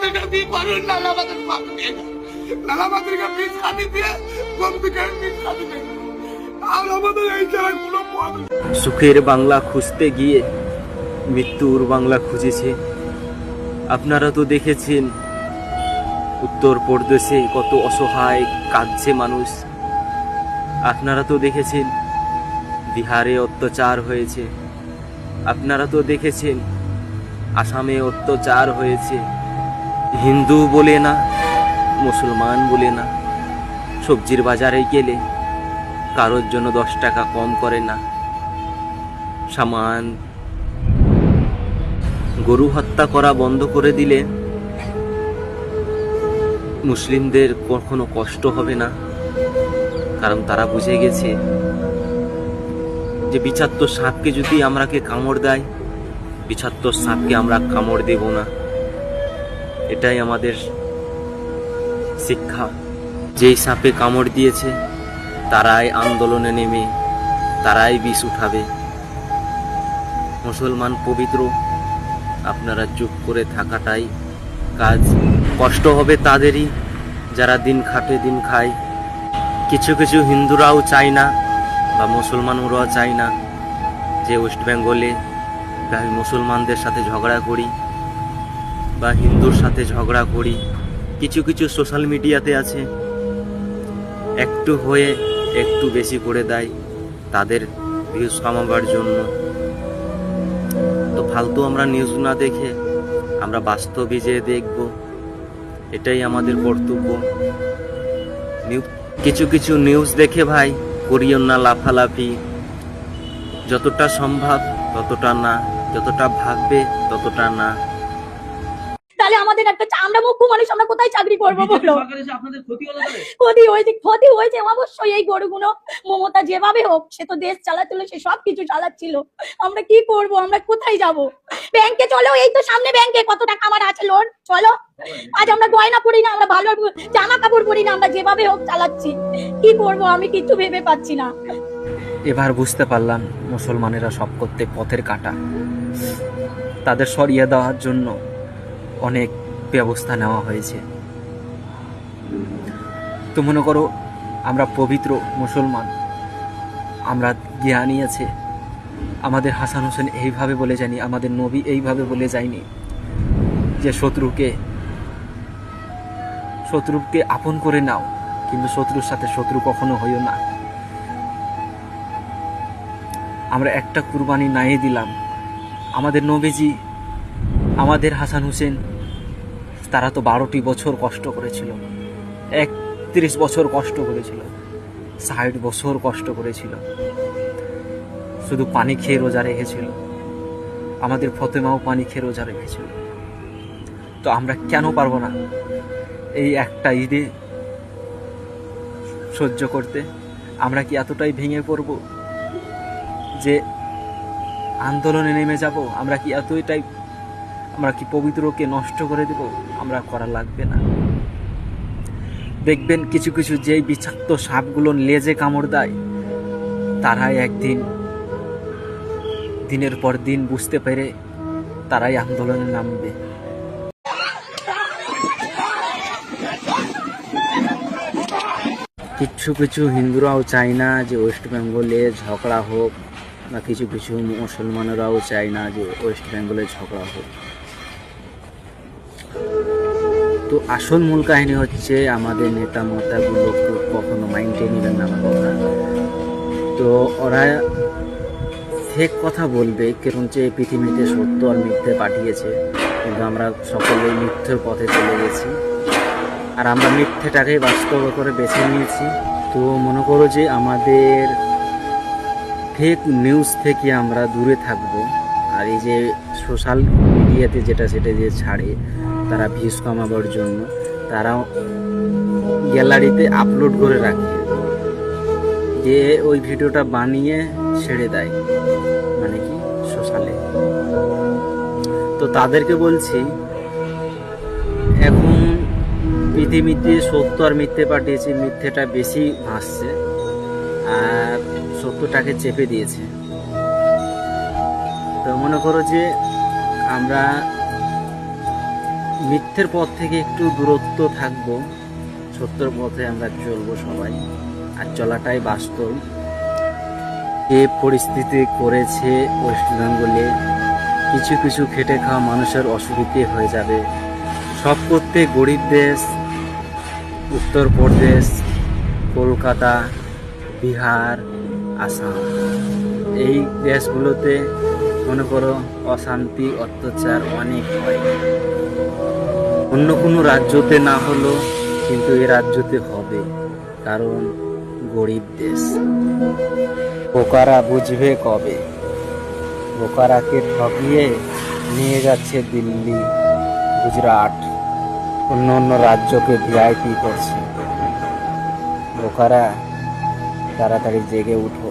আমাদেরকে দিয়ে পারুন না, আমাদের বাপকে আমাদেরকে বীজ খাতি দিয়ে বন্ধুকে বীজ খাতি দিয়ে আর আমাদের এই ছাড়া কোনো পথ নেই। সুখের বাংলা খুঁজতে গিয়ে মৃত্যুর বাংলা খুঁজেছে। আপনারা তো দেখেছেন উত্তরপ্রদেশে কত অসহায় কাঁদছে মানুষ। আপনারা তো দেখেছেন বিহারে অত্যাচার হয়েছে। আপনারা তো দেখেছেন আসামে অত্যাচার হয়েছে। হিন্দু বলে না, মুসলমান বলে না, সবজির বাজারে গেলে কারোর জন্য 10 টাকা কম করে না। সামান গরু হত্যা করা বন্ধ করে দিলে মুসলিমদের কখনো কষ্ট হবে না, কারণ তারা বুঝে গেছে যে বিষাক্ত সাপকে যদি আমরাকে কামড় দেয়, বিষাক্ত সাপকে আমরা কামড় দেব না। এটাই আমাদের শিক্ষা। যেই সাপে কামড় দিয়েছে তারাই আন্দোলনে নেমে তারাই বিষ উঠাবে। মুসলমান পবিত্র, আপনারা চুপ করে থাকাটাই কাজ। কষ্ট হবে তাদেরই যারা দিন খাটে দিন খায়। কিছু কিছু হিন্দুরাও চায় না বা মুসলমানরাও চায় না যে ওয়েস্ট বেঙ্গলে আমি মুসলমানদের সাথে ঝগড়া করি বা হিন্দুর সাথে ঝগড়া করি। কিছু কিছু সোশ্যাল মিডিয়াতে আছে, একটু হয়ে একটু বেশি করে দেয় তাদের ভিউজ কামাবার জন্য। তো ফালতু আমরা নিউজ না দেখে আমরা বাস্তবে যে দেখব, এটাই আমাদের কর্তব্য। কিছু কিছু নিউজ দেখে ভাই করিও না লাফালাফি। যতটা সম্ভব ততটা না, যতটা ভাববে ততটা না। তাহলে আমাদের একটা আমরা মুখ্য মানুষ, আমরা কোথায় চাকরি করবো বলো? আপনাদের ক্ষতি হলো তাহলে? ক্ষতি হয়েছে অবশ্যই। এই গরুগুলো মমতা যেভাবে হোক, সে তো দেশ চালাচ্ছিল, সে সবকিছু চালাচ্ছিল। আমরা কি করব? আমরা কোথায় যাব? ব্যাংকে চলো, এই তো সামনে ব্যাংকে কত টাকা আমার আছে লোন, চলো। আজ আমরা গয়না পরি না, আমরা ভালো জামা কাপড় পরি না, আমরা যেভাবে হোক চালাচ্ছি। কি করব আমি কিছু ভেবে পাচ্ছি না। এবার বুঝতে পারলাম মুসলমানেরা সব করতে পথের কাটা। তাদের সরিয়ে দেওয়ার জন্য অনেক ব্যবস্থা নেওয়া হয়েছে। তো মনে করো আমরা পবিত্র মুসলমান, আমরা জ্ঞানী আছে। আমাদের হাসান হোসেন এইভাবে বলে যায়নি, আমাদের নবী এইভাবে বলে যায়নি যে শত্রুকে আপন করে নাও, কিন্তু শত্রুর সাথে শত্রু কখনো হইও না। আমরা একটা কুরবানি নাই দিলাম। আমাদের নবীজি, আমাদের হাসান হোসেন, তারা তো 12টি বছর কষ্ট করেছিল, 31 বছর কষ্ট করেছিল, 60 বছর কষ্ট করেছিল, শুধু পানি খেয়ে রোজা রেখেছিল। আমাদের ফতেমাও পানি খেয়ে রোজা রেখেছিল। তো আমরা কেন পারবো না এই একটা ঈদে সহ্য করতে? আমরা কি এতটাই ভেঙে পড়ব যে আন্দোলনে নেমে যাব? আমরা কি পবিত্রকে নষ্ট করে দেব? আমরা করা লাগবে না। দেখবেন কিছু কিছু যেই বিষাক্ত সাপগুলো লেজে কামড় দেয়, তারাই একদিন দিনের পর দিন বুঝতে পেরে তারাই আন্দোলনে নামবে। কিছু কিছু হিন্দুরাও চায় না যে ওয়েস্ট বেঙ্গলে ঝগড়া হোক, বা কিছু কিছু মুসলমানেরাও চায় না যে ওয়েস্ট বেঙ্গলে ঝগড়া হোক। তো আসল মূল কাহিনী হচ্ছে আমাদের নেতা মতাগুলো কখনো মাইন্ডে নেবেন না আমার কথা। তো ওরা ফেক কথা বলবে, কারণ যে পৃথিবীতে সত্য আর মিথ্যে পাঠিয়েছে, কিন্তু আমরা সকলেই মিথ্যের পথে চলে গেছি, আর আমরা মিথ্যেটাকে বাস্তব করে বেছে নিয়েছি। তো মনে করো যে আমাদের ফেক নিউজ থেকে আমরা দূরে থাকবো। আর এই যে সোশ্যাল মিডিয়াতে সেটা যে ছাড়ে তারা ভিউজ কামাবার জন্য, তারা গ্যালারিতে আপলোড করে রাখে, যে ওই ভিডিওটা বানিয়ে ছেড়ে দেয়, মানে কি সোশ্যালে। তো তাদেরকে বলছি, এখন পৃথিবীতে সত্য আর মিথ্যে পাঠিয়েছে, মিথ্যেটা বেশি ভাসছে আর সত্যটাকে চেপে দিয়েছে। তো মনে করো যে আমরা মিথ্যের পথ থেকে একটু দূরত্ব থাকবো, সত্যের পথে আমরা চলবো সবাই, আর চলাটাই বাস্তব। যে পরিস্থিতি করেছে ওয়েস্ট বেঙ্গলে, কিছু কিছু খেটে খাওয়া মানুষের অসুবিধে হয়ে যাবে। সব করতে গরিব দেশ, উত্তরপ্রদেশ, কলকাতা, বিহার, আসাম, এই দেশগুলোতে মনে করো অশান্তি অত্যাচার অনেক হয়। অন্য কোনো রাজ্যতে না হলো, কিন্তু এই রাজ্যতে হবে, কারণ গরিব দেশ। বোকারা বুঝবে কবে? বোকারাকে ঠকিয়ে নিয়ে যাচ্ছে দিল্লি, গুজরাট, অন্য অন্য রাজ্যকে ভিআইপি করছে। বোকারা তাড়াতাড়ি জেগে উঠো।